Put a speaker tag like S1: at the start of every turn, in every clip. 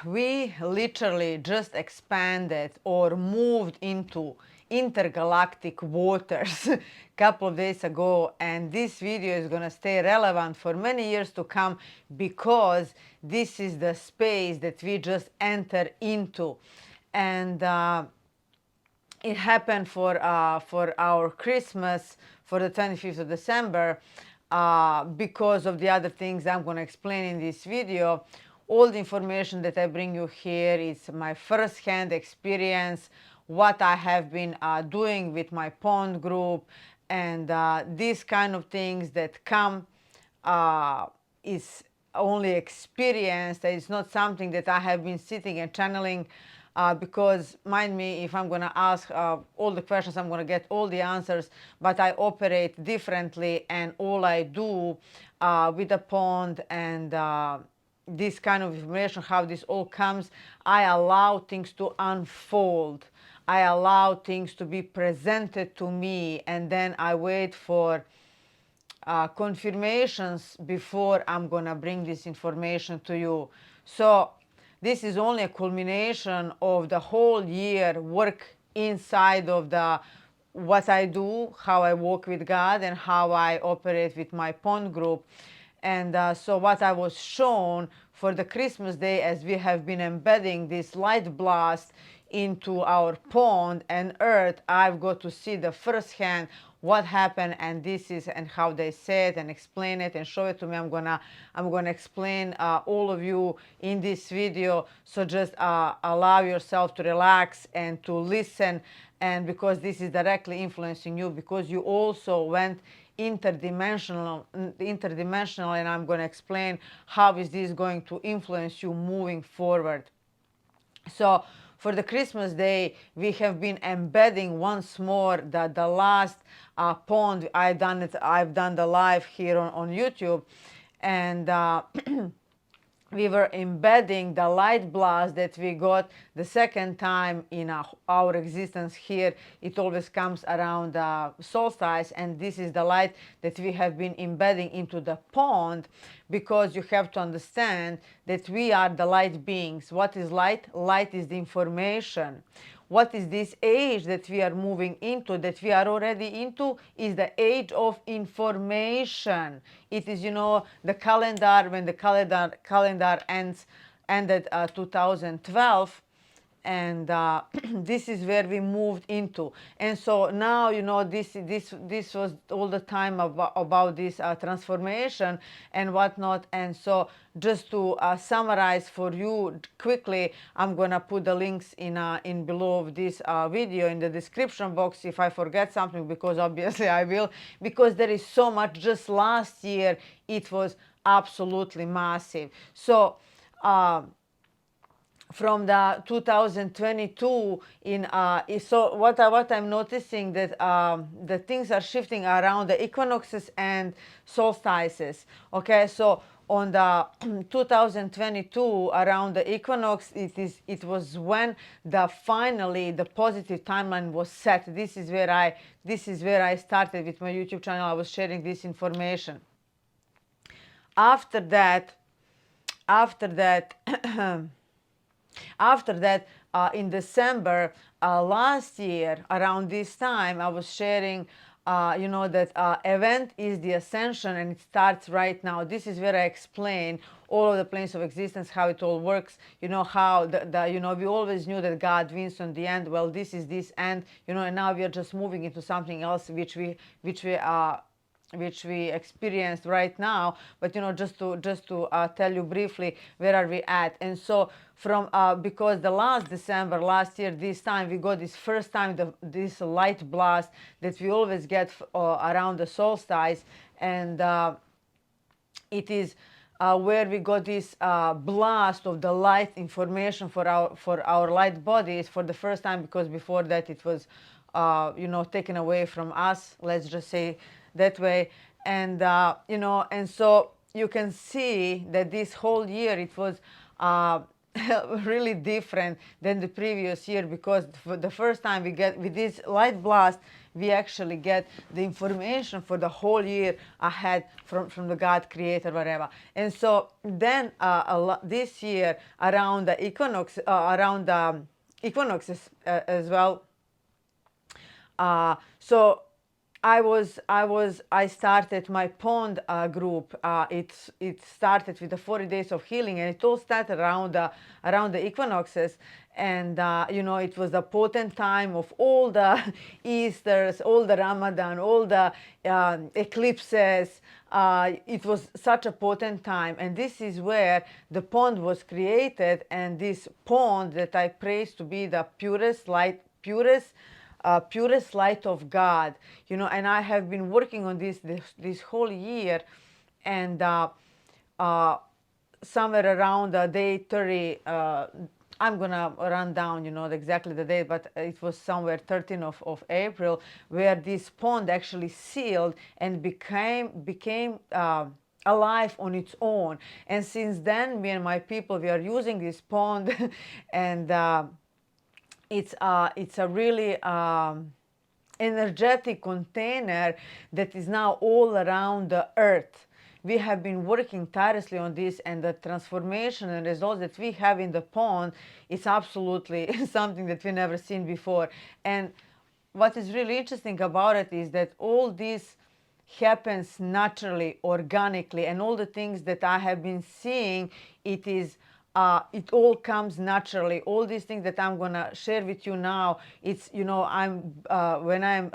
S1: we literally just expanded or moved into intergalactic waters a couple of days ago, and this video is going to stay relevant for many years to come because this is the space that we just enter into. And it happened for our Christmas, for the 25th of December, because of the other things I'm going to explain in this video. All the information that I bring you here is my first-hand experience, what I have been doing with my pond group, and these kind of things that come is only experienced. It's not something that I have been sitting and channeling, because mind me, if I'm going to ask all the questions, I'm going to get all the answers, but I operate differently, and all I do with the pond and this kind of information, how this all comes, I allow things to unfold. I allow things to be presented to me, and then I wait for confirmations before I'm gonna bring this information to you. So this is only a culmination of the whole year work inside of the what I do, how I walk with God, and how I operate with my pond group. And so what I was shown for the Christmas day, as we have been embedding this light blast into our pond and earth, I've got to see the first hand what happened, and this is and how they say it and explain it and show it to me. I'm gonna explain all of you in this video. So just allow yourself to relax and to listen, and because this is directly influencing you, because you also went interdimensional, and I'm going to explain how is this going to influence you moving forward. So for the Christmas day, we have been embedding once more the last pond. I've done the live here on YouTube, and we were embedding the light blast that we got the second time in our existence here. It always comes around solstice, and this is the light that we have been embedding into the pond, because you have to understand that we are the light beings. What is light? Light is the information. What is this age that we are moving into, that we are already into, is the age of information. It is, the calendar, when the calendar ended 2012, and this is where we moved into. And so now, this was all the time about this transformation and whatnot. And so just to summarize for you quickly, I'm gonna put the links in below of this video in the description box if I forget something, because obviously I will, because there is so much. Just last year it was absolutely massive. So from the 2022 so what I'm noticing, that the things are shifting around the equinoxes and solstices. Okay, so on the 2022 around the equinox, it was when finally the positive timeline was set. This is where I started with my YouTube channel. I was sharing this information. After that in December last year, around this time, I was sharing, that event is the ascension, and it starts right now. This is where I explain all of the planes of existence, how it all works. How we always knew that God wins on the end. Well, this is this end, and now we are just moving into something else, which we experienced right now. But just to tell you briefly where are we at. And so from because the last December last year, this time we got this first time this light blast that we always get around the solstice, and it is where we got this blast of the light information for our light bodies for the first time, because before that it was taken away from us, let's just say that way. And and so you can see that this whole year it was really different than the previous year, because for the first time we get with this light blast, we actually get the information for the whole year ahead from the God creator, whatever. And so then this year around the equinox, around the equinoxes as well. So I started my pond group. It started with the 40 days of healing, and it all started around the equinoxes. And it was the potent time of all the Easters, all the Ramadan, all the eclipses. It was such a potent time, and this is where the pond was created. And this pond that I praise to be the purest light, purest light of God, and I have been working on this whole year. And somewhere around day 30, I'm gonna run down, exactly the date, but it was somewhere 13th of April, where this pond actually sealed and became alive on its own. And since then, me and my people, we are using this pond, and it's a really energetic container that is now all around the earth. We have been working tirelessly on this, and the transformation and results that we have in the pond is absolutely something that we never seen before. And what is really interesting about it is that all this happens naturally, organically, and all the things that I have been seeing, it all comes naturally. All these things that I'm gonna share with you now, it's I'm when I'm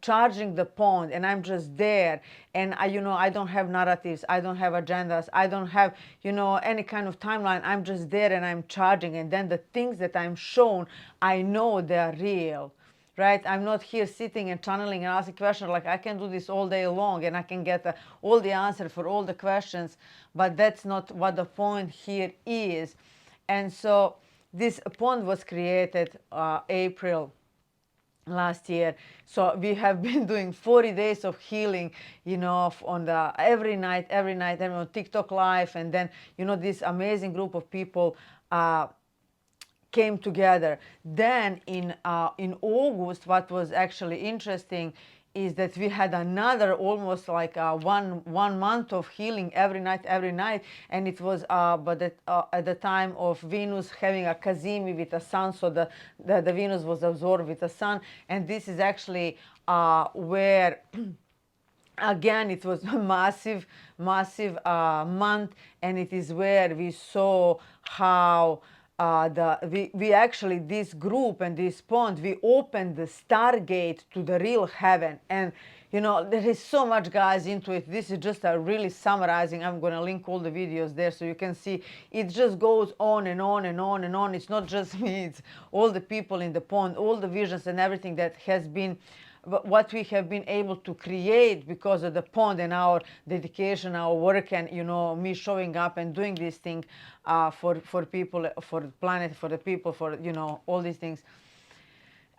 S1: charging the pond, and I'm just there, and I don't have narratives, I don't have agendas, I don't have any kind of timeline. I'm just there and I'm charging, and then the things that I'm shown, I know they are real. Right? I'm not here sitting and channeling and asking questions. Like, I can do this all day long, and I can get all the answer for all the questions, but that's not what the point here is. And so this pond was created April last year. So we have been doing 40 days of healing, on the every night, on TikTok live, and then this amazing group of people came together. Then in August, what was actually interesting is that we had another almost like one month of healing every night, and it was but at the time of Venus having a Kazimi with the sun, so the Venus was absorbed with the sun, and this is actually where again it was a massive month, and it is where we saw how we actually, this group and this pond, we opened the stargate to the real heaven. And there is so much, guys, into it. This is just a really summarizing. I'm going to link all the videos there so you can see. It just goes on and on and on and on. It's not just me, it's all the people in the pond, all the visions and everything that has been what we have been able to create because of the pond and our dedication, our work, and me showing up and doing this thing for people, for the planet, for the people, for all these things.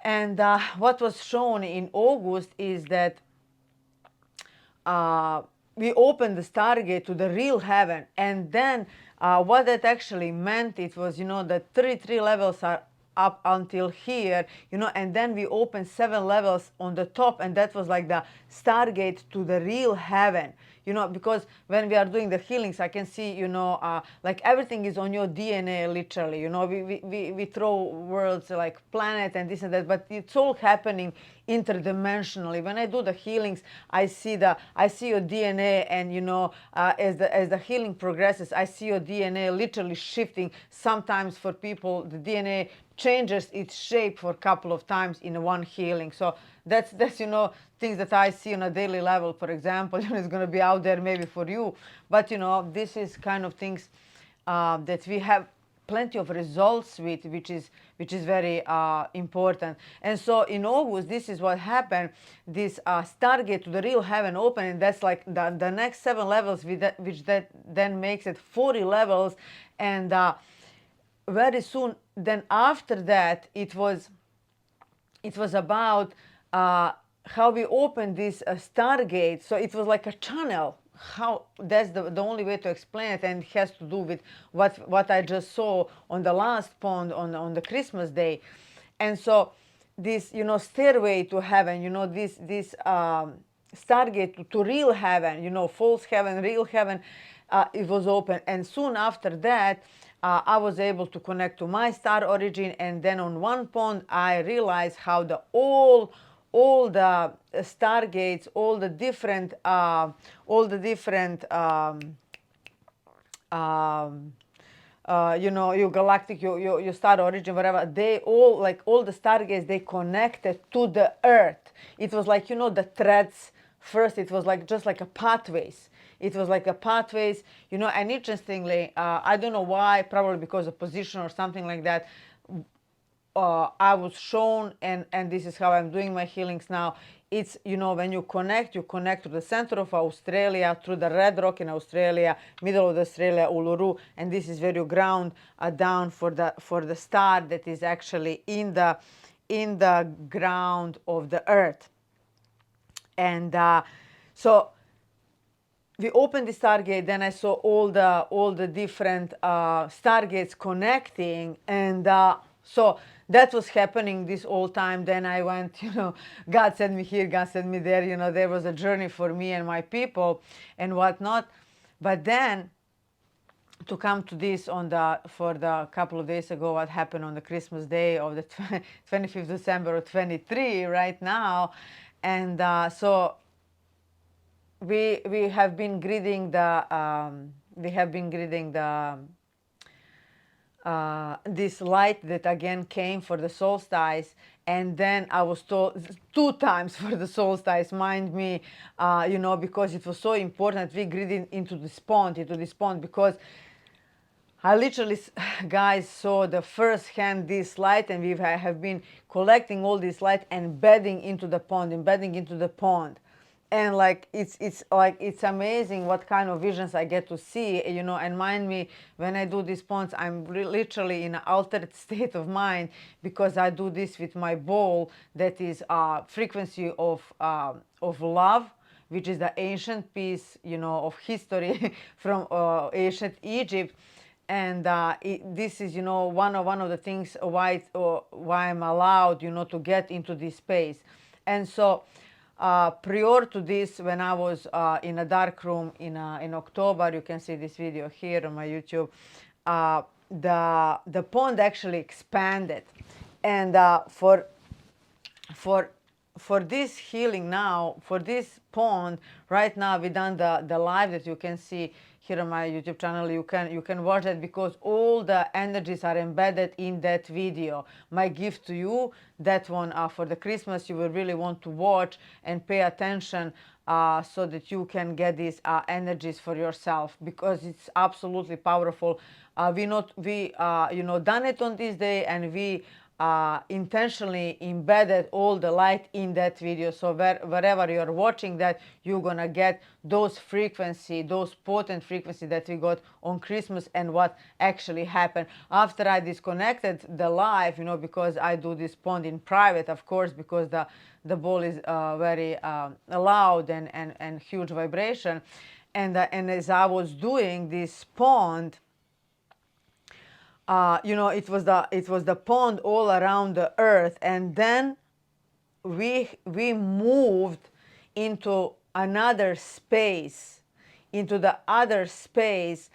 S1: And what was shown in August is that we opened the stargate to the real heaven. And then what that actually meant, it was the 33 levels are up until here, and then we opened 7 levels on the top, and that was like the stargate to the real heaven. Because when we are doing the healings, I can see, like everything is on your DNA, literally. We throw words like planet and this and that, but it's all happening interdimensionally. When I do the healings, I see your DNA, and as the healing progresses, I see your DNA literally shifting. Sometimes for people, the DNA changes its shape for a couple of times in one healing. So that's things that I see on a daily level. For example, it's going to be out there maybe for you, but this is kind of things that we have plenty of results with, which is very important. And so in August, this is what happened. This stargate to the real heaven opened, and that's like the next 7 levels, which then makes it 40 levels. And very soon then after that, it was about how we opened this stargate. So it was like a channel, how that's the only way to explain it, and it has to do with what I just saw on the last pond on the Christmas day. And so this, you know, stairway to heaven, you know, this stargate to real heaven, you know, false heaven, real heaven, it was open. And soon after that, I was able to connect to my star origin. And then on one pond, I realized how the all the stargates, all the different you know, your galactic, your star origin, whatever, they all, like all the stargates, they connected to the Earth. It was like, you know, the threads. First, it was like just like a pathways. It was like a pathways, you know. And interestingly, I don't know why, probably because of position or something like that. I was shown, and this is how I'm doing my healings now. It's, you know, when you connect to the center of Australia, through the red rock in Australia, middle of Australia, Uluru, and this is where you ground down for the star that is actually in the ground of the Earth. And so we opened the stargate. Then I saw all the different stargates connecting, and so that was happening this whole time. Then I went, you know, God sent me here, God sent me there. You know, there was a journey for me and my people and whatnot. But then to come to this for the couple of days ago, what happened on the Christmas day of the 25th December of 23 right now. And so we have been greeting the this light that again came for the solstice. And then I was told 2 times for the solstice, mind me, you know, because it was so important. We greeted into this pond, because I literally, guys, saw the first hand this light, and we have been collecting all this light and embedding into the pond. And like it's amazing what kind of visions I get to see, you know. And mind me, when I do these ponds, I'm literally in an altered state of mind, because I do this with my bowl that is frequency of love, which is the ancient piece, you know, of history from ancient Egypt. And this is, you know, one of the things why I'm allowed, you know, to get into this space. And so prior to this, when I was in a dark room in October, you can see this video here on my YouTube, the pond actually expanded. And for this healing now, for this pond, right now we done the live that you can see here on my YouTube channel. You can watch that, because all the energies are embedded in that video. My gift to you, that one for the Christmas, you will really want to watch and pay attention, so that you can get these energies for yourself, because it's absolutely powerful. We you know, done it on this day, and we intentionally embedded all the light in that video. So wherever you're watching that, you're gonna get those potent frequency that we got on Christmas, and what actually happened after I disconnected the live, you know, because I do this pond in private, of course, because the ball is very loud and huge vibration. And as I was doing this pond, you know, it was the pond all around the Earth. And then we moved into another space, into the other space.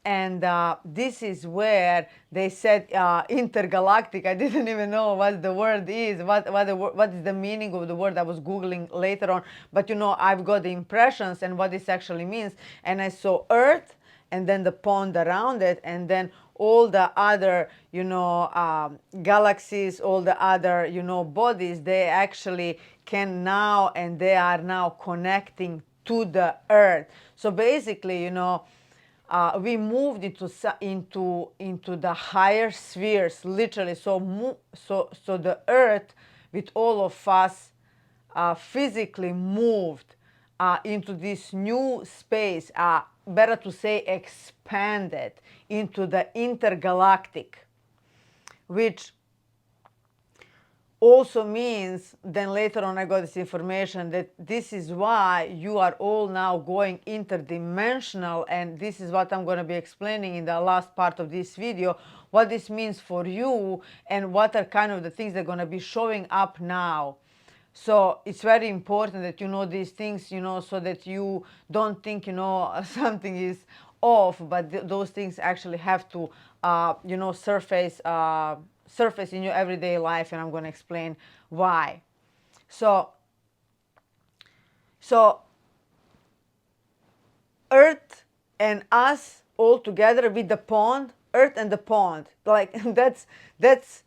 S1: And this is where they said intergalactic. I didn't even know what the word is, what is the meaning of the word. I was Googling later on, but you know, I've got the impressions and what this actually means. And I saw Earth, and then the pond around it, and then all the other, you know, galaxies, all the other, you know, bodies, they actually can now, and they are now connecting to the Earth. So basically, you know, we moved into the higher spheres, literally. So the Earth, with all of us, physically moved into this new space. Better to say expanded into the intergalactic, which also means, then later on I got this information, that this is why you are all now going interdimensional, and this is what I'm going to be explaining in the last part of this video, what this means for you and what are kind of the things that are going to be showing up now. So it's very important that you know these things, you know, so that you don't think, you know, something is off, but those things actually have to, you know, surface in your everyday life, and I'm going to explain why. So Earth and us all together with the pond, Earth and the pond, like that's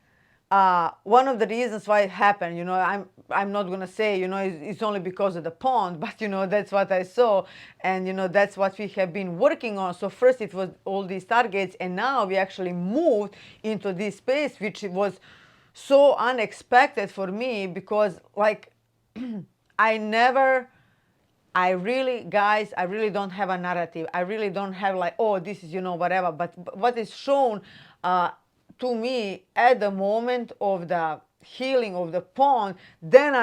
S1: one of the reasons why it happened. You know, I'm not gonna say, you know, it's only because of the pond, but you know, that's what I saw, and you know, that's what we have been working on. So first it was all these targets, and now we actually moved into this space, which was so unexpected for me, because like I really, guys, I really don't have a narrative. I really don't have like, oh, this is, you know, whatever. But what is shown to me at the moment of the healing of the pond, then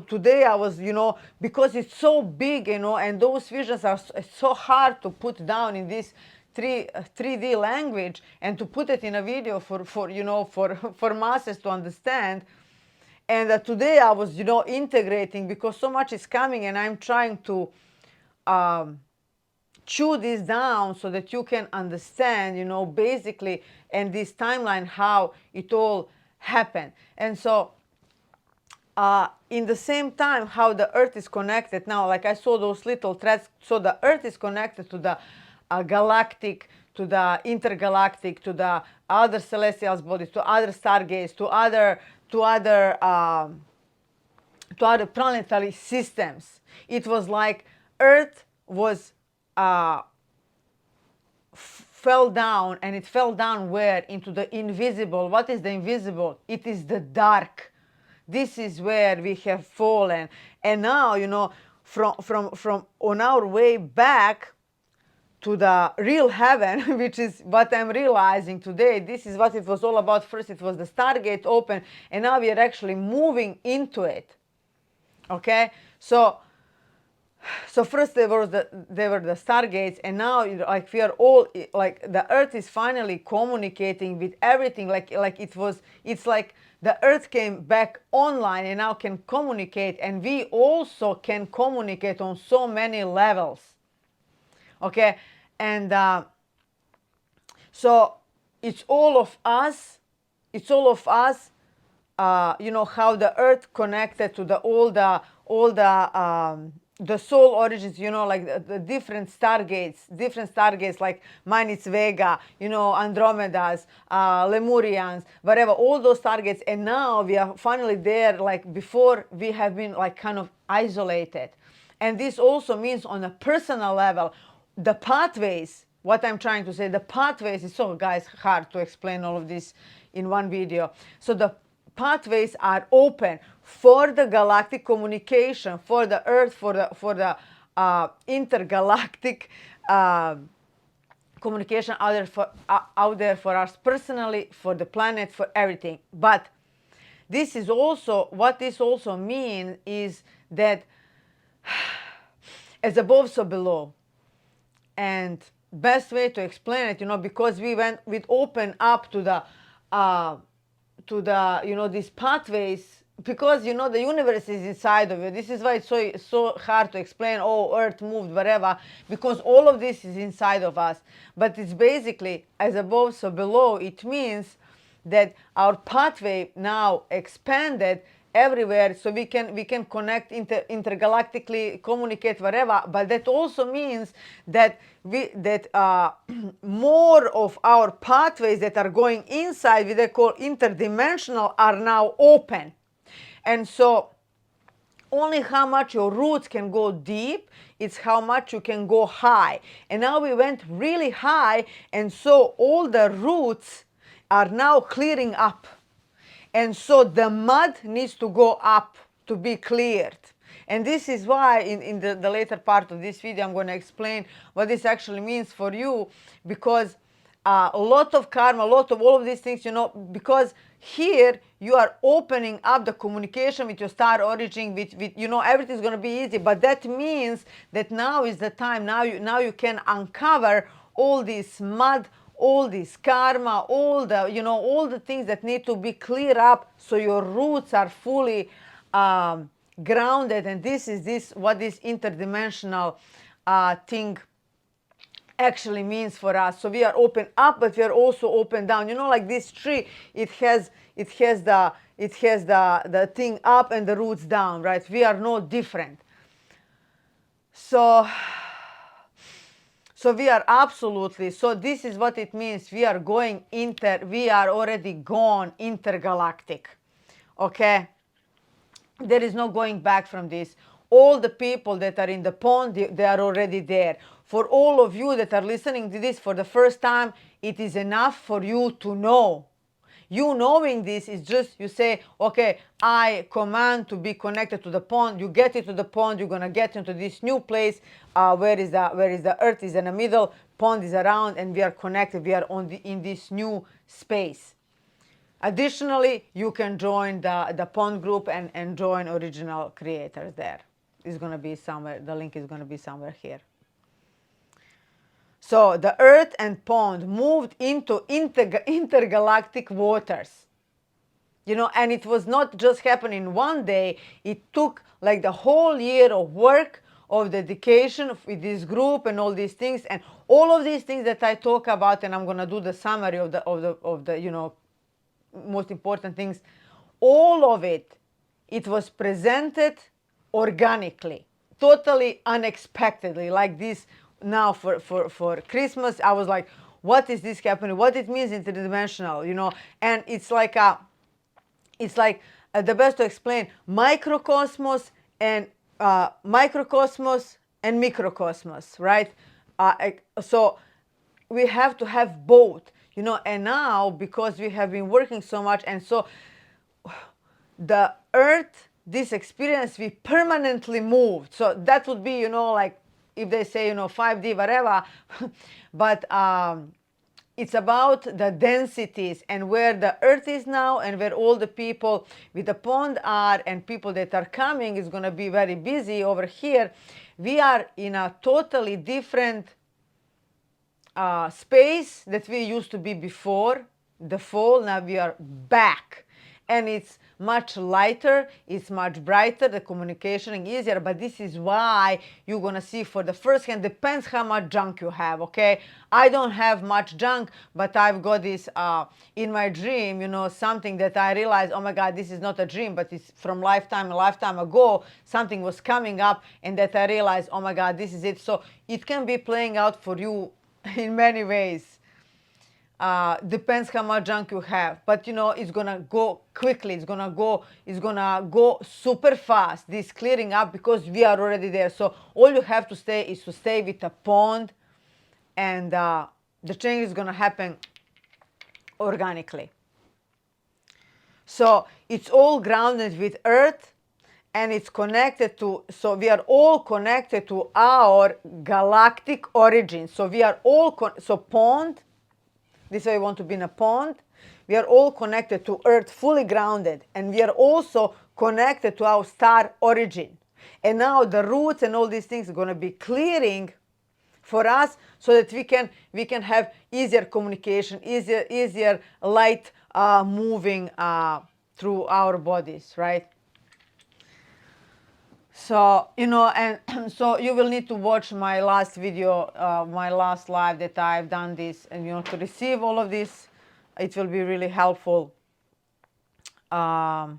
S1: today I was, you know, because it's so big, you know, and those visions are so hard to put down in this 3D language, and to put it in a video for you know, for masses to understand. And today I was, you know, integrating, because so much is coming, and I'm trying to chew this down so that you can understand, you know, basically, and this timeline, how it all happened. And so in the same time, how the Earth is connected now, like I saw those little threads. So the Earth is connected to the galactic, to the intergalactic, to the other celestial bodies, to other stargates, to other planetary systems. It was like Earth was fell down, and it fell down where? Into the invisible. What is the invisible? It is the dark. This is where we have fallen. And now, you know, from on our way back to the real heaven, which is what I'm realizing today. This is what it was all about. First it was the Stargate open, and now we are actually moving into it. Okay, so first there were the stargates, and now, you know, like we are all, like the Earth is finally communicating with everything. It's like the Earth came back online and now can communicate, and we also can communicate on so many levels. Okay, and so it's all of us. It's all of us. You know how the Earth connected to all the soul origins. You know, like the different stargates. Like mine, it's Vega. You know, Andromedas, Lemurians, whatever. All those stargates, and now we are finally there. Like before, we have been like kind of isolated, and this also means on a personal level. The pathways, what I'm trying to say, the pathways is so, guys, hard to explain all of this in one video. So the pathways are open for the galactic communication, for the Earth, for the intergalactic communication out there for us personally, for the planet, for everything. But this is also, what this also means is that as above, so below. And best way to explain it, you know, because we open up to the you know, these pathways, because you know the universe is inside of you. This is why it's so hard to explain. Oh, Earth moved, whatever, because all of this is inside of us. But it's basically as above, so below. It means that our pathway now expanded everywhere, so we can connect intergalactically, communicate wherever. But that also means that more of our pathways that are going inside, what they call interdimensional, are now open. And so only how much your roots can go deep, it's how much you can go high. And now we went really high, and so all the roots are now clearing up. And so the mud needs to go up to be cleared. And this is why in the later part of this video, I'm going to explain what this actually means for you, because a lot of karma, a lot of all of these things, because here you are opening up the communication with your star origin, with everything's going to be easy. But that means that now is the time. Now you can uncover all this mud, all this karma, all the things that need to be cleared up, so your roots are fully grounded. And this is what this interdimensional thing actually means for us. So we are open up, but we are also open down. Like this tree, it has the thing up and the roots down, right? We are no different. So we are absolutely, so this is what it means. We are already gone intergalactic. Okay? There is no going back from this. All the people that are in the pond, they are already there. For all of you that are listening to this for the first time, it is enough for you to know. You knowing this is just, you say, okay, I command to be connected to the pond. You get into the pond, you're going to get into this new place. Where is the earth is in the middle, pond is around, and we are connected. We are in this new space. Additionally, you can join the pond group and join original creators there. It's going to be somewhere, the link is going to be somewhere here. So the earth and pond moved into intergalactic waters. And it was not just happening one day. It took like the whole year of work, of dedication with this group and all these things. And all of these things that I talk about, and I'm going to do the summary of the most important things, all of it was presented organically, totally unexpectedly, like this. Now for Christmas, I was like, what is this happening? What it means interdimensional, and it's like the best to explain microcosmos and microcosmos, right? So we have to have both, and now because we have been working so much, and so the earth, this experience, we permanently moved. So that would be, like if they say, 5D, whatever, but it's about the densities and where the earth is now and where all the people with the pond are, and people that are coming is going to be very busy over here. We are in a totally different space that we used to be before the fall. Now we are back, and it's much lighter, it's much brighter, the communication is easier. But this is why you're gonna see for the first hand, depends how much junk you have. Okay, I don't have much junk, but I've got this in my dream, something that I realized, oh my god, this is not a dream, but it's from a lifetime ago, something was coming up, and that I realized, oh my god, this is it. So it can be playing out for you in many ways. Depends how much junk you have, but it's gonna go quickly. It's gonna go super fast, this clearing up, because we are already there. So all you have to stay is to stay with the pond, and the change is gonna happen organically. So it's all grounded with earth, and it's connected to, so we are all connected to our galactic origin. So we are all so pond. This is why we want to be in a pond. We are all connected to earth, fully grounded, and we are also connected to our star origin. And now the roots and all these things are going to be clearing for us, so that we can have easier communication, easier light moving through our bodies, right? So, and so you will need to watch my last video, my last live that I've done this, and to receive all of this, it will be really helpful. So,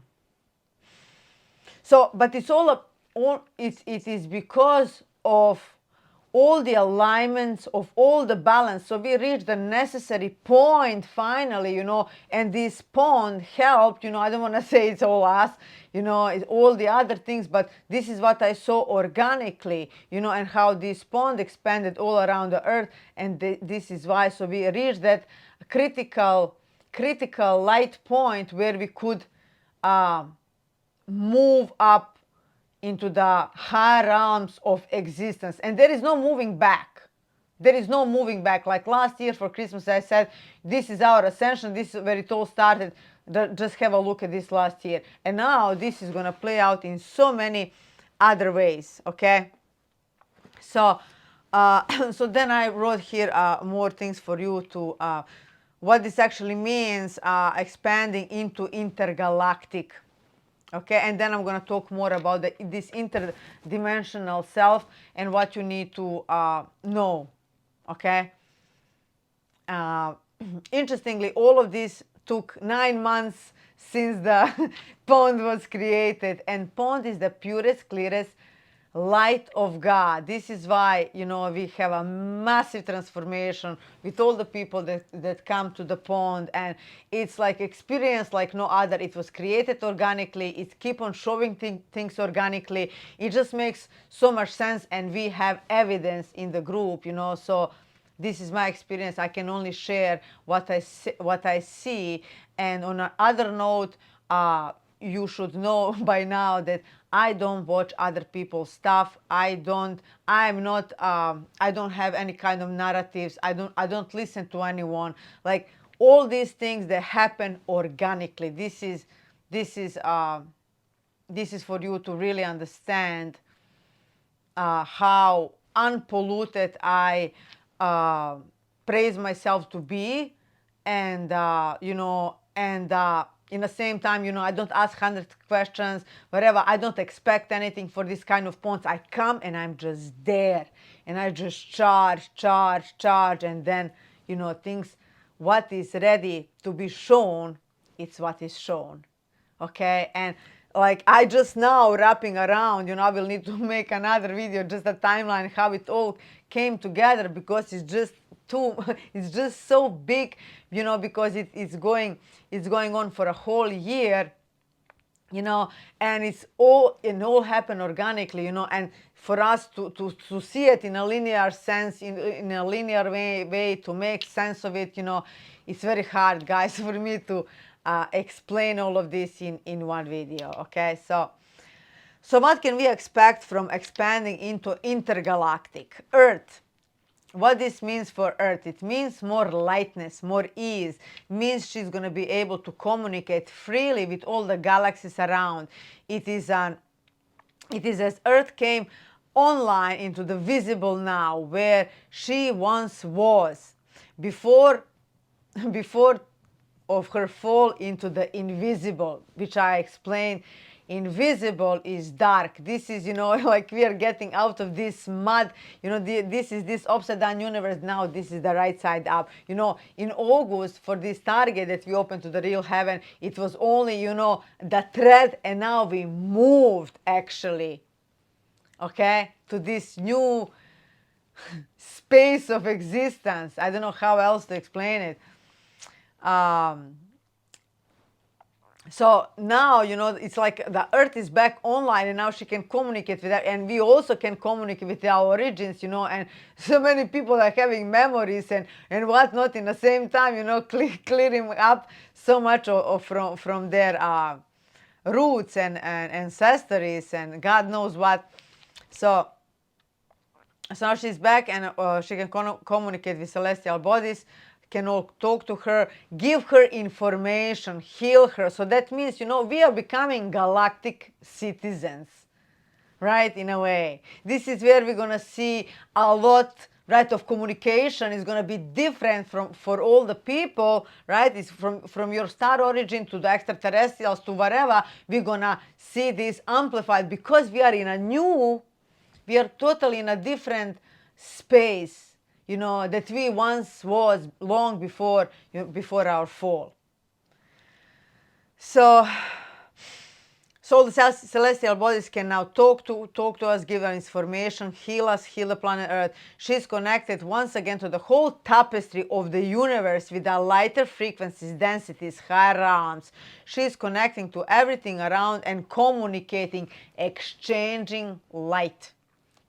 S1: but it's it is because of all the alignments, of all the balance. So we reached the necessary point finally, and this pond helped, I don't want to say it's all us, it's all the other things, but this is what I saw organically, and how this pond expanded all around the earth. And this is why, so we reached that critical light point where we could move up into the higher realms of existence, and there is no moving back. there is no moving back. Like last year for Christmas, I said, this is our ascension. This is where it all started. Just have a look at this last year. And now this is going to play out in so many other ways, okay? So, so then I wrote here more things for you to, what this actually means, expanding into intergalactic. Okay, and then I'm going to talk more about this interdimensional self and what you need to know. Okay. Interestingly, all of this took 9 months since the pond was created, and pond is the purest, clearest light of God. This is why, you know, we have a massive transformation with all the people that come to the pond, and it's like experience like no other. It was created organically. It keep on showing things organically. It just makes so much sense, and we have evidence in the group, you know. So this is my experience. I can only share what I see. And on another note, you should know by now that I don't watch other people's stuff. I don't have any kind of narratives. I don't listen to anyone. Like all these things that happen organically. This is for you to really understand how unpolluted I praise myself to be, and you know, and in the same time, you know, I don't ask 100 questions, whatever. I don't expect anything for this kind of ponds. I come and I'm just there, and I just charge, and then, you know, things, what is ready to be shown, it's what is shown. Okay, and like I just now wrapping around, you know, I will need to make another video, just a timeline how it all came together, because it's just it's just so big, you know, because it's going on for a whole year, you know, and it all happened organically, you know, and for us to see it in a linear sense, in a linear way to make sense of it, you know, it's very hard, guys, for me to explain all of this in one video. Okay, so what can we expect from expanding into intergalactic Earth? What this means for Earth? It means more lightness, more ease. It means she's going to be able to communicate freely with all the galaxies around. It is as Earth came online into the visible now, where she once was before of her fall into the invisible, which I explained. Invisible is dark. This is, you know, like we are getting out of this mud, you know, this is this upside down universe. Now this is the right side up, you know. In August, for this target that we opened to the real heaven, it was only, you know, the thread, and now we moved actually, okay, to this new space of existence. I don't know how else to explain it. So now, you know, it's like the Earth is back online, and now she can communicate with that, and we also can communicate with our origins, you know. And so many people are having memories and whatnot in the same time, you know, clearing up so much from their roots and ancestries and God knows what. So now she's back, and she can communicate with celestial bodies, can all talk to her, give her information, heal her. So that means, you know, we are becoming galactic citizens, right, in a way. This is where we're going to see a lot, right, of communication is going to be different for all the people, right? It's from your star origin to the extraterrestrials to whatever. We're going to see this amplified because we are totally in a different space, you know, that we once was long before, you know, before our fall. So the celestial bodies can now talk to us, give us information, heal us, heal the planet Earth. She's connected once again to the whole tapestry of the universe with the lighter frequencies, densities, higher realms. She's connecting to everything around and communicating, exchanging light.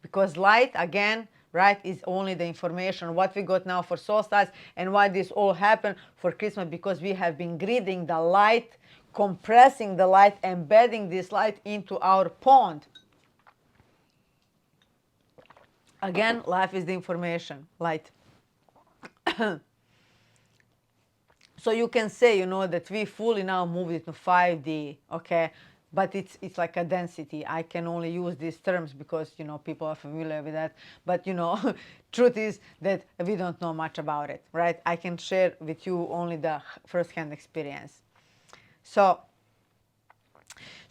S1: Because light, again, right, is only the information. What we got now for Solstice and why this all happened for Christmas, because we have been gridding the light, compressing the light, embedding this light into our pond. Again, life is the information, light. So you can say, you know, that we fully now moved into 5D, okay? But it's like a density. I can only use these terms because, you know, people are familiar with that. But, you know, truth is that we don't know much about it, right? I can share with you only the first-hand experience. So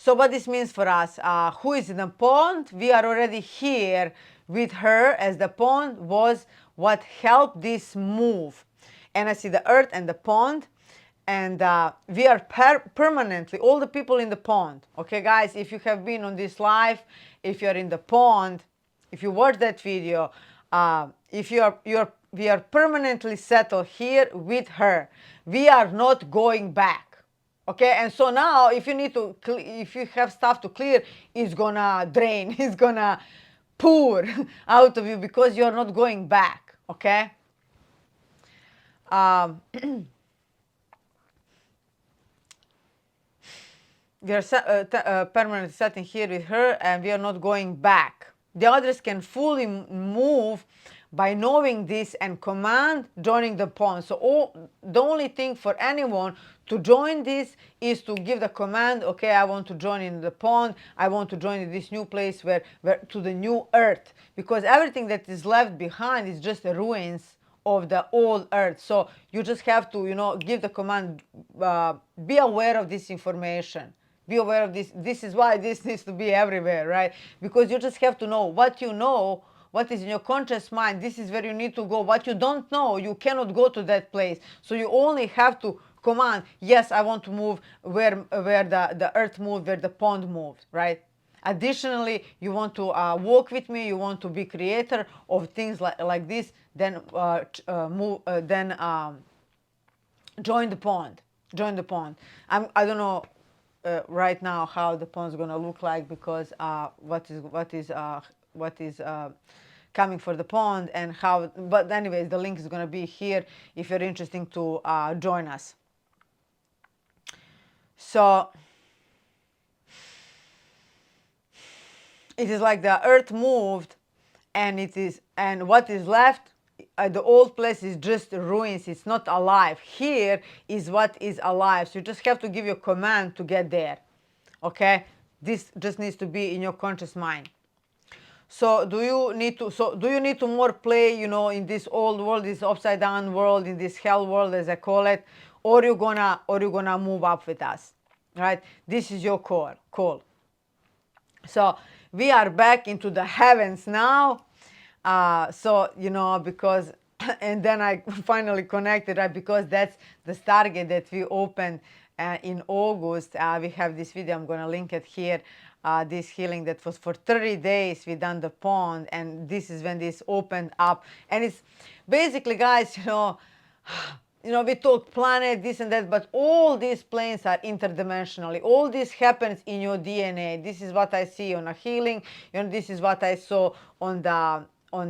S1: what this means for us, who is in the pond? We are already here with her, as the pond was what helped this move. And I see the earth and the pond, and we are permanently, all the people in the pond. Okay, guys, if you have been on this live, if you're in the pond, if you watch that video, if we are permanently settled here with her. We are not going back. Okay, and so now if you need to, if you have stuff to clear, it's gonna drain, it's gonna pour out of you because you're not going back. Okay. We are permanently sitting here with her, and we are not going back. The others can fully move by knowing this and command joining the pond. So the only thing for anyone to join this is to give the command, okay, I want to join in the pond, I want to join in this new place where to the new earth, because everything that is left behind is just the ruins of the old earth. So you just have to, you know, give the command, be aware of this information. Be aware of this. This is why this needs to be everywhere, right? Because you just have to know what you know, what is in your conscious mind. This is where you need to go. What you don't know, you cannot go to that place. So you only have to command, yes, I want to move where the earth moved, where the pond moved, right? Additionally, you want to walk with me, you want to be creator of things like this, then join the pond. Join the pond. I don't know right now how the pond is going to look like, because what is coming for the pond and how. But anyways, the link is going to be here if you're interested to join us. So it is like the earth moved, and what is left, the old place is just ruins. It's not alive. Here is what is alive. So you just have to give your command to get there. Okay, this just needs to be in your conscious mind. So do you need to more play, you know, in this old world, this upside down world, in this hell world as I call it, or you gonna move up with us, right? This is your call. So we are back into the heavens now. So, you know, because, and then I finally connected, right? Because that's the Stargate that we opened in August. We have this video, I'm going to link it here. This healing that was for 30 days, we done the pond, and this is when this opened up. And it's basically, guys, you know, we talk planet, this and that, but all these planes are interdimensionally. All this happens in your DNA. This is what I see on a healing. You know, this is what I saw on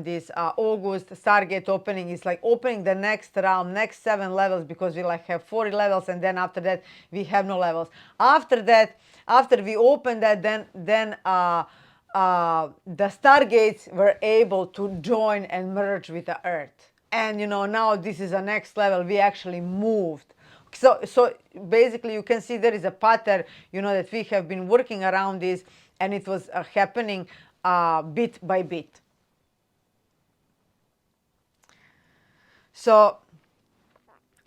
S1: this August Stargate opening. It's like opening the next realm, next 7 levels, because we like have 40 levels, and then after that we have no levels. After that, after we open that, then the Stargates were able to join and merge with the Earth. And you know, now this is a next level. We actually moved. So basically, you can see there is a pattern, you know, that we have been working around this, and it was happening bit by bit. So,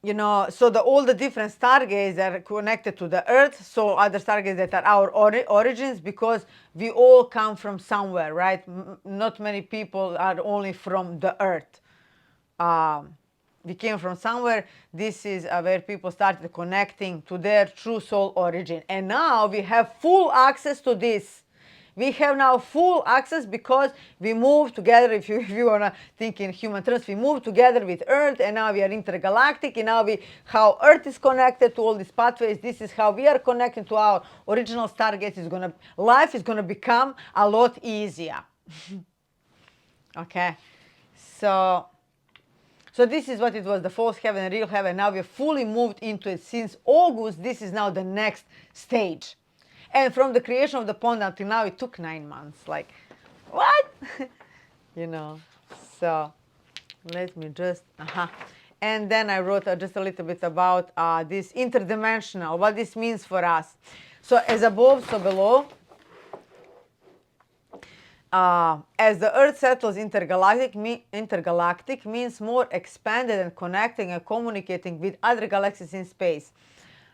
S1: you know, so all the different stargates are connected to the Earth. So other stargates that are our origins, because we all come from somewhere, right? Not many people are only from the Earth. We came from somewhere. This is where people started connecting to their true soul origin. And now we have full access to this. We have now full access because we moved together. If you want to think in human terms, we moved together with Earth, and now we are intergalactic. And now how Earth is connected to all these pathways. This is how we are connected to our original stargates. Life is gonna become a lot easier. Okay, so this is what it was, the false heaven and real heaven. Now we're fully moved into it since August. This is now the next stage. And from the creation of the pond until now, it took 9 months. Like, what? You know. So let me just, and then I wrote just a little bit about this interdimensional, what this means for us. So as above, so below. As the Earth settles, intergalactic means more expanded and connecting and communicating with other galaxies in space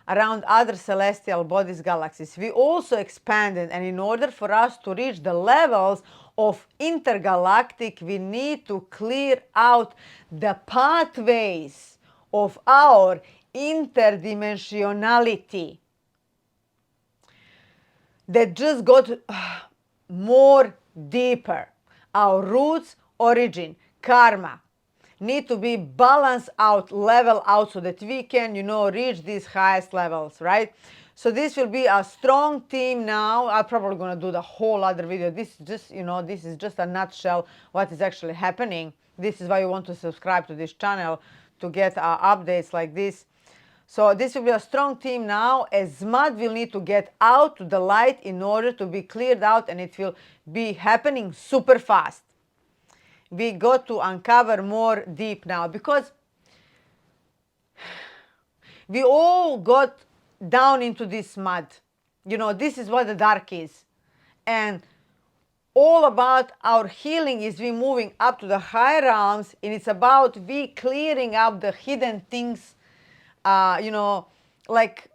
S1: around other celestial bodies, galaxies. We also expanded, and in order for us to reach the levels of intergalactic, we need to clear out the pathways of our interdimensionality that just got more deeper. Our roots, origin, karma need to be balanced out, level out, so that we can, reach these highest levels, right? So this will be a strong team now. I'm probably going to do the whole other video. This is just, this is just a nutshell what is actually happening. This is why you want to subscribe to this channel, to get updates like this. So this will be a strong team now, as mud will need to get out to the light in order to be cleared out, and it will be happening super fast. We got to uncover more deep now, because we all got down into this mud. This is what the dark is. And all about our healing is we moving up to the higher realms, and it's about we clearing up the hidden things. Like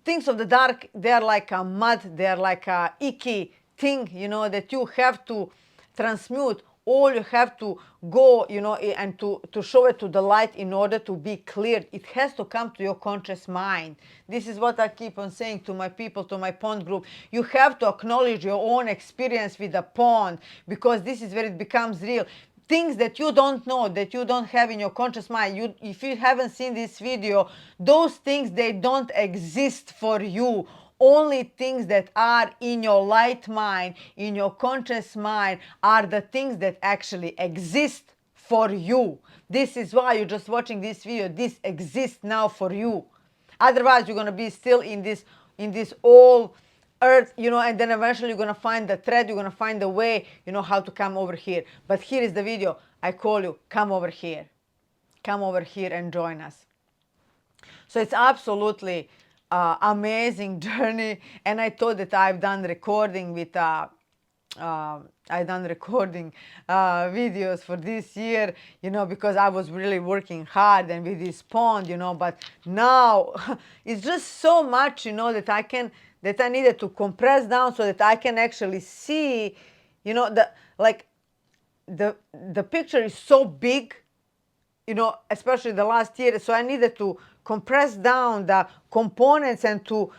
S1: things of the dark, they're like a mud, they're like a icky thing, that you have to transmute. All you have to go, and to show it to the light in order to be cleared. It has to come to your conscious mind. This is what I keep on saying to my people, to my pond group. You have to acknowledge your own experience with the pond, because this is where it becomes real. Things that you don't know, that you don't have in your conscious mind, if you haven't seen this video, those things, they don't exist for you. Only things that are in your light mind, in your conscious mind, are the things that actually exist for you. This is why you're just watching this video. This exists now for you. Otherwise, you're going to be still in this all earth, and then eventually you're going to find the thread, you're going to find the way, how to come over here. But here is the video. I call you, come over here. Come over here and join us. So it's absolutely amazing journey. And I thought that I've done recording with videos for this year, because I was really working hard and with this pond, but now it's just so much, that I needed to compress down so that I can actually see, the picture is so big, especially the last year. So I needed to compress down the components and to,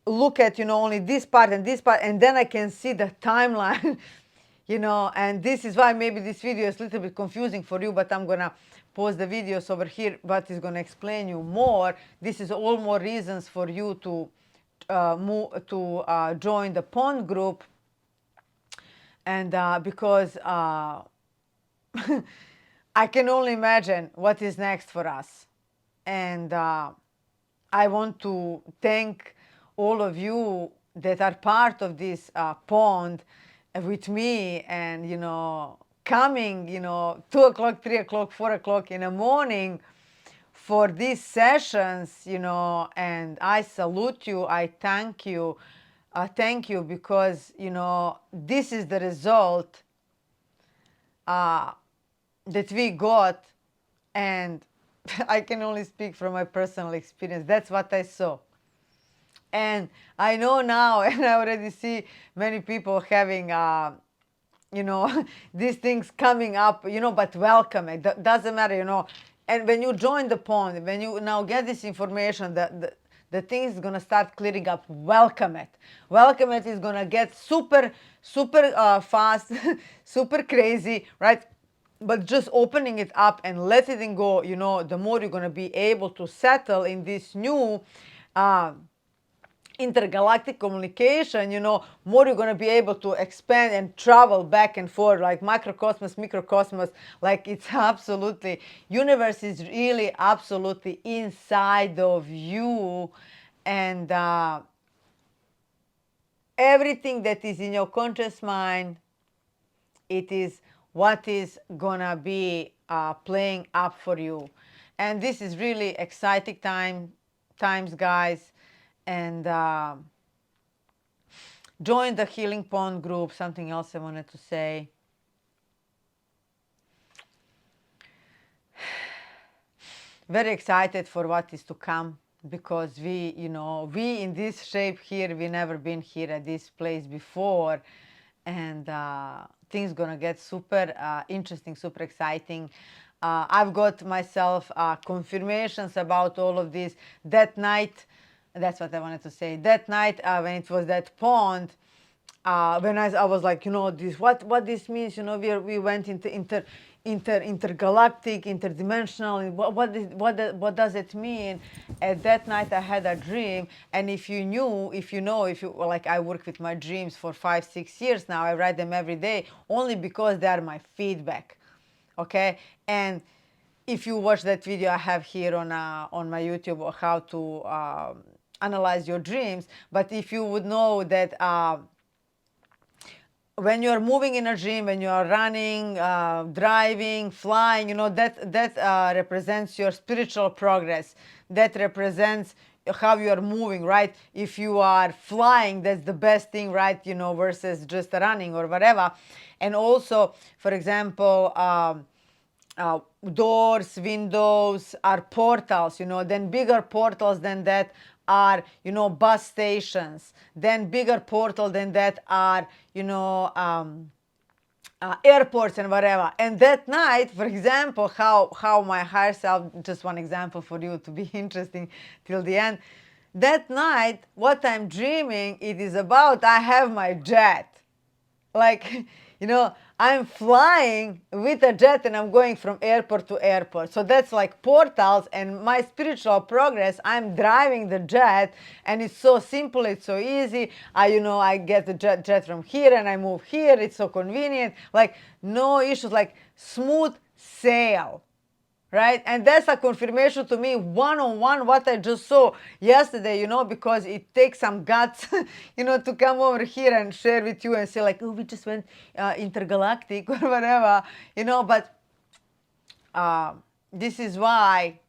S1: look at, only this part, and then I can see the timeline, and this is why maybe this video is a little bit confusing for you, but I'm going to post the videos over here, but it's going to explain you more. This is all more reasons for you to join the pond group. And because I can only imagine what is next for us. And I want to thank all of you that are part of this pond with me, and coming 2 o'clock, 3 o'clock, 4 o'clock in the morning for these sessions, and I salute you. I thank you. Thank you, because this is the result that we got, and I can only speak from my personal experience. That's what I saw. And I know now, and I already see many people having, these things coming up, but welcome it. Doesn't matter, And when you join the pond, when you now get this information, the thing is going to start clearing up. Welcome it. Welcome it is going to get super, super fast, super crazy, right? But just opening it up and letting it go, the more you're going to be able to settle in this new intergalactic communication, more you're going to be able to expand and travel back and forth, like microcosmos, microcosmos, like it's absolutely, universe is really absolutely inside of you. And everything that is in your conscious mind it is what is gonna be playing up for you. And this is really exciting times, guys. And join the Healing Pond group. Something else I wanted to say. Very excited for what is to come, because we in this shape here, we never been here at this place before, and things gonna get super interesting, super exciting. I've got myself confirmations about all of this that night. That's what I wanted to say. That night when it was that pond, when I was like, this what this means, we went into intergalactic, interdimensional, and what does it mean? At that night I had a dream, and if you like, I work with my dreams for 5-6 years now. I write them every day only because they are my feedback, okay? And if you watch that video I have here on my YouTube, or how to analyze your dreams, but if you would know that when you're moving in a dream, when you are running, driving, flying, that represents your spiritual progress. That represents how you are moving, right? If you are flying, that's the best thing, right? Versus just running or whatever. And also, for example, doors, windows are portals, then bigger portals than that are, bus stations. Then bigger portal than that are, airports and whatever. And that night, for example, how my higher self, just one example for you to be interesting till the end. That night, what I'm dreaming, it is about, I have my jet. Like, I'm flying with a jet and I'm going from airport to airport. So that's like portals, and my spiritual progress, I'm driving the jet, and it's so simple, it's so easy. I get the jet from here and I move here. It's so convenient, like no issues, like smooth sail. Right? And that's a confirmation to me, one-on-one, what I just saw yesterday, because it takes some guts, to come over here and share with you and say like, oh, we just went intergalactic or whatever, but this is why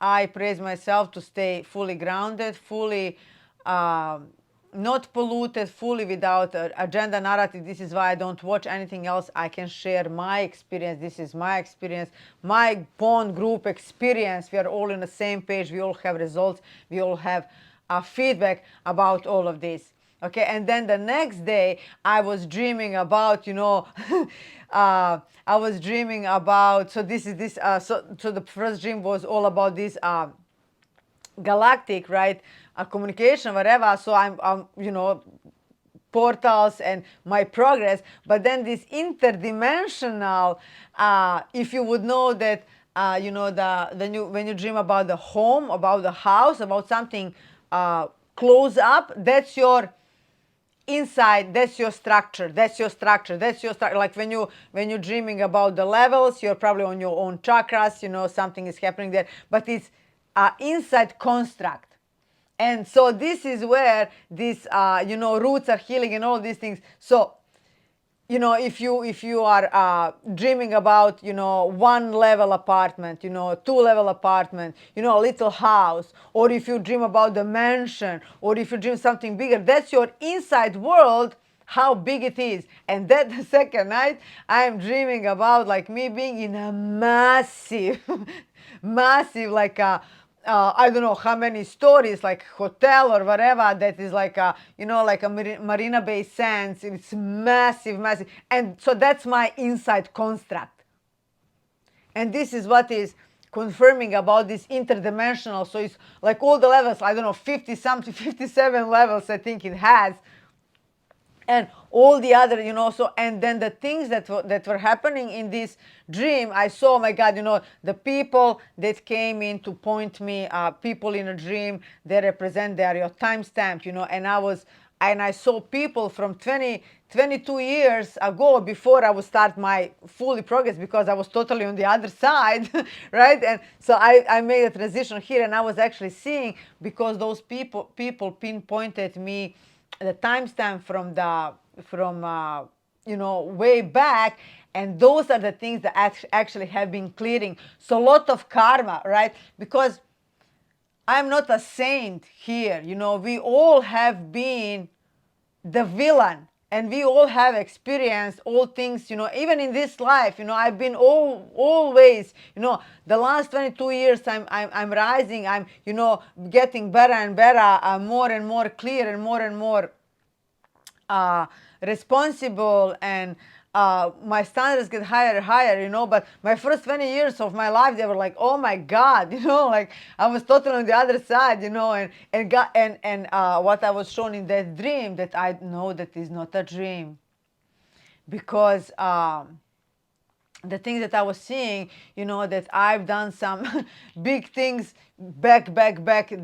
S1: I praise myself to stay fully grounded, fully not polluted, fully without agenda narrative. This is why I don't watch anything else. I can share my experience. This is my experience, my Pond group experience. We are all on the same page. We all have results. We all have feedback about all of this. Okay, and then the next day I was dreaming about, I was dreaming about, so this is this, so the first dream was all about this galactic, right, communication, whatever. So I'm portals and my progress. But then this interdimensional, if you would know that, when you dream about the home, about the house, about something close up, that's your inside, that's your structure, like when you're dreaming about the levels, you're probably on your own chakras, something is happening there, but it's inside construct. And so this is where this roots are healing and all these things. So if you are dreaming about one level apartment, 2-level apartment, a little house, or if you dream about the mansion, or if you dream something bigger, that's your inside world, how big it is. And that the second night I'm dreaming about like me being in a massive massive, like a I don't know how many stories, like hotel or whatever, that is like a, like a Marina Bay Sands. It's massive, massive. And so that's my inside construct. And this is what is confirming about this interdimensional. So it's like all the levels, I don't know, 50 something, 57 levels, I think it has. And all the other, so, and then the things that were happening in this dream, I saw, oh my God, the people that came in to point me, people in a dream, they are your timestamp, and I saw people from 22 years ago, before I would start my fully progress, because I was totally on the other side, right? And so I made a transition here, and I was actually seeing, because those people pinpointed me the timestamp from way back. And those are the things that actually have been clearing. So a lot of karma, right? Because I'm not a saint here. We all have been the villain, and we all have experienced all things, even in this life. I've been always, the last 22 years, I'm rising. I'm, getting better and better, more and more clear, and more responsible, and my standards get higher and higher, but my first 20 years of my life, they were like, oh my God, like I was totally on the other side, and God, and what I was shown in that dream, that I know that is not a dream, because the things that I was seeing, that I've done some big things back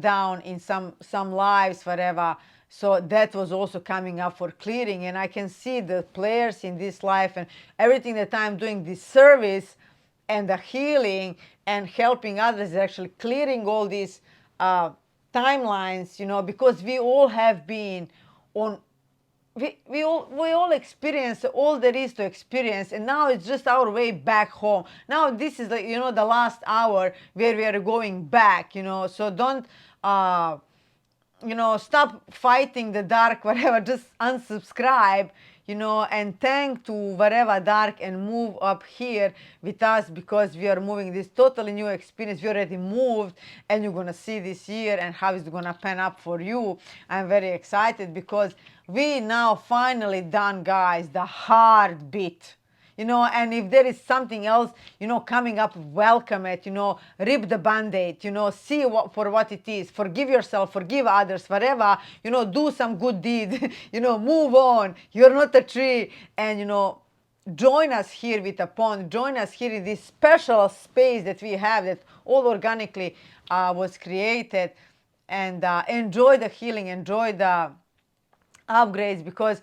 S1: down in some lives, whatever. So that was also coming up for clearing, and I can see the players in this life and everything that I'm doing, this service and the healing and helping others is actually clearing all these timelines, because we all have been on. We all experience all there is to experience, and now it's just our way back home. Now this is the last hour where we are going back. So don't stop fighting the dark, whatever. Just unsubscribe, and thank to whatever dark, and move up here with us, because we are moving this totally new experience. We already moved, and you're gonna see this year and how it's gonna pan up for you. I'm very excited because we now finally done, guys, the hard bit. And if there is something else, coming up, welcome it, rip the band-aid, see for what it is, forgive yourself, forgive others, whatever, do some good deed, move on. You're not a tree. And, join us here with a pond, join us here in this special space that we have, that all organically was created, and enjoy the healing, enjoy the upgrades, because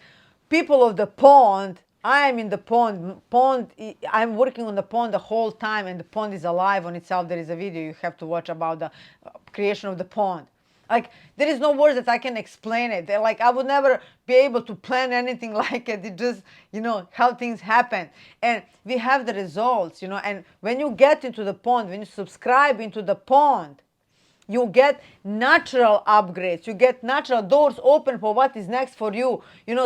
S1: people of the pond, I am in the pond. I'm working on the pond the whole time, and the pond is alive on itself. There is a video you have to watch about the creation of the pond. Like, there is no words that I can explain it. Like, I would never be able to plan anything like it. It just, how things happen. And we have the results, and when you get into the pond, when you subscribe into the pond, you get natural upgrades. You get natural doors open for what is next for you.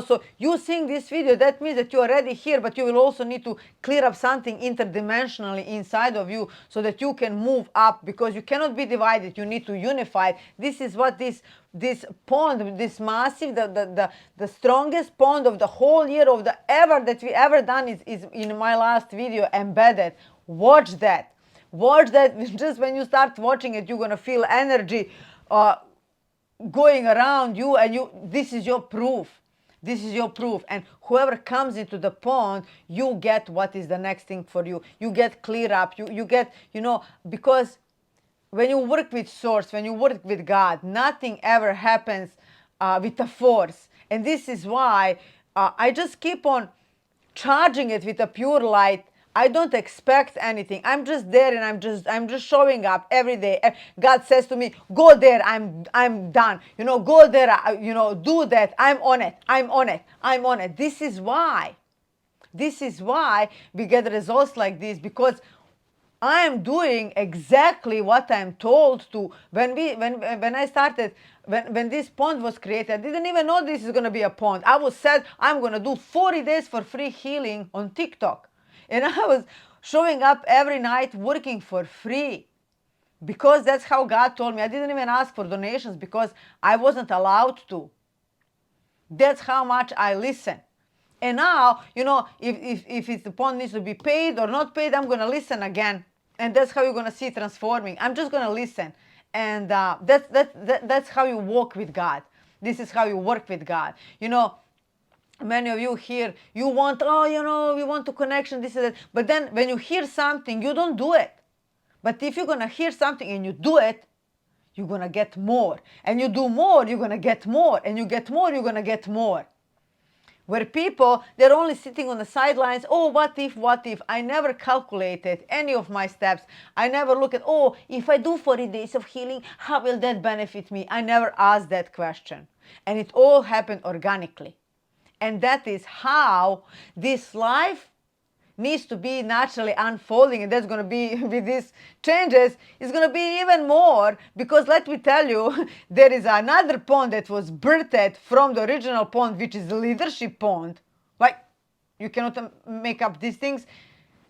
S1: So you seeing this video, that means that you are already here, but you will also need to clear up something interdimensionally inside of you, so that you can move up, because you cannot be divided. You need to unify. This is what this pond, this massive, the strongest pond of the whole year of the ever that we ever done is in my last video, embedded. Watch that. Watch that. Just when you start watching it, you're going to feel energy going around you, and this is your proof. This is your proof. And whoever comes into the pond, you get what is the next thing for you. You get clear up. You get, because when you work with Source, when you work with God, nothing ever happens with a force. And this is why I just keep on charging it with a pure light. I don't expect anything. I'm just there, and I'm just showing up every day. God says to me, go there, I'm done. Go there, do that. I'm on it. I'm on it. I'm on it. This is why we get results like this, because I am doing exactly what I'm told to. When I started, when this pond was created, I didn't even know this is going to be a pond. I was said I'm going to do 40 days for free healing on TikTok. And I was showing up every night working for free, because that's how God told me. I didn't even ask for donations, because I wasn't allowed to. That's how much I listen. And now, if it's the pond needs to be paid or not paid, I'm going to listen again. And that's how you're going to see transforming. I'm just going to listen. And that's how you walk with God. This is how you work with God. Many of you here, you want, we want to connection, this and that. But then when you hear something, you don't do it. But if you're going to hear something and you do it, you're going to get more. And you do more, you're going to get more. And you get more, you're going to get more. Where people, they're only sitting on the sidelines. Oh, what if? I never calculated any of my steps. I never look at, if I do 40 days of healing, how will that benefit me? I never asked that question. And it all happened organically. And that is how this life needs to be naturally unfolding, and that's going to be with these changes, it's going to be even more, because let me tell you, there is another pond that was birthed from the original pond, which is the leadership pond. Like, you cannot make up these things.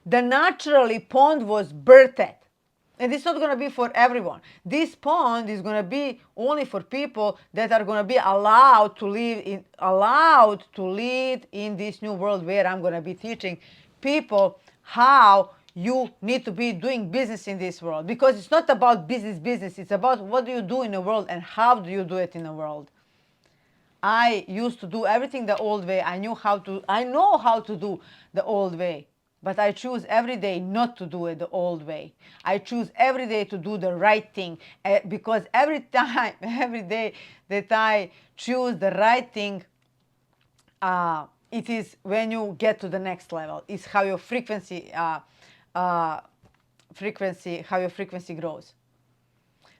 S1: The naturally pond was birthed, and it's not going to be for everyone. This pond is going to be only for people that are going to be allowed to lead in this new world, where I'm going to be teaching people how you need to be doing business in this world. Because it's not about business, it's about what do you do in the world and how do you do it in the world. I used to do everything the old way. I know how to do the old way. But I choose every day not to do it the old way. I choose every day to do the right thing, because every day that I choose the right thing, it is when you get to the next level. It's how your frequency grows.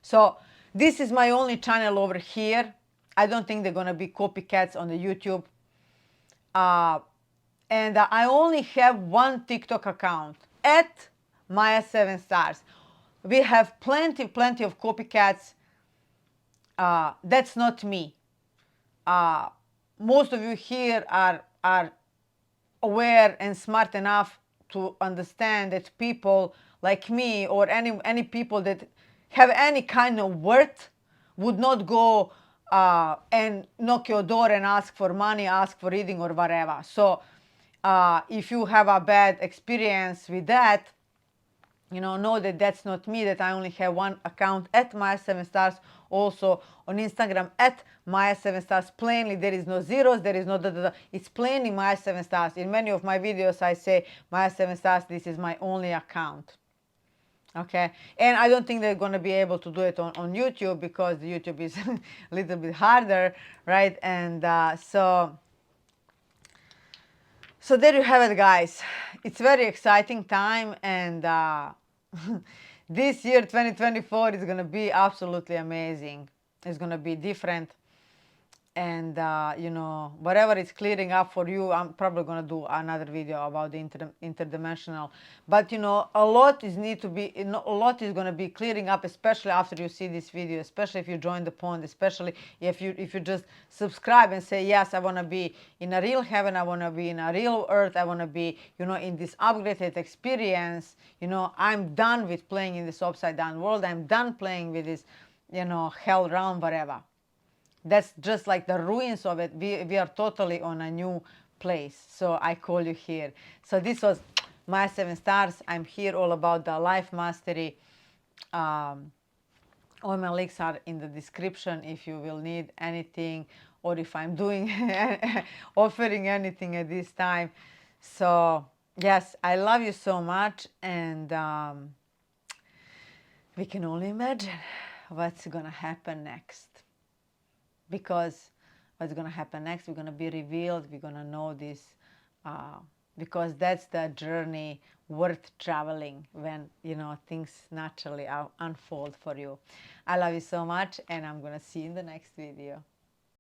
S1: So this is my only channel over here. I don't think they're gonna be copycats on the YouTube. And I only have one TikTok account at Maya 7 Stars. We have plenty of copycats. That's not me. Most of you here are aware and smart enough to understand that people like me, or any people that have any kind of worth, would not go and knock your door and ask for money, ask for reading or whatever. So if you have a bad experience with that, know that that's not me, that I only have one account at Maya 7 Stars. Also on Instagram at Maya 7 Stars. Plainly, there is no zeros, there is no da. It's plainly Maya 7 Stars. In many of my videos, I say Maya 7 Stars, this is my only account. Okay, and I don't think they're going to be able to do it on YouTube, because the YouTube is a little bit harder, right? And so there you have it, guys. It's very exciting time, and this year 2024 is going to be absolutely amazing. It's going to be different, and whatever is clearing up for you, I'm probably going to do another video about the interdimensional. But a lot is going to be clearing up, especially after you see this video, especially if you join the pond, especially if you just subscribe and say, yes, I want to be in a real heaven, I want to be in a real earth, I want to be in this upgraded experience. I'm done with playing in this upside down world. I'm done playing with this hell realm, whatever. That's just like the ruins of it. We are totally on a new place. So I call you here. So this was Maya 7 Stars. I'm here all about the life mastery. All my links are in the description if you will need anything, or if I'm doing offering anything at this time. So yes, I love you so much, and we can only imagine what's gonna happen next. Because what's going to happen next, we're going to be revealed, we're going to know this, because that's the journey worth traveling, when things naturally unfold for you. I love you so much, and I'm going to see you in the next video.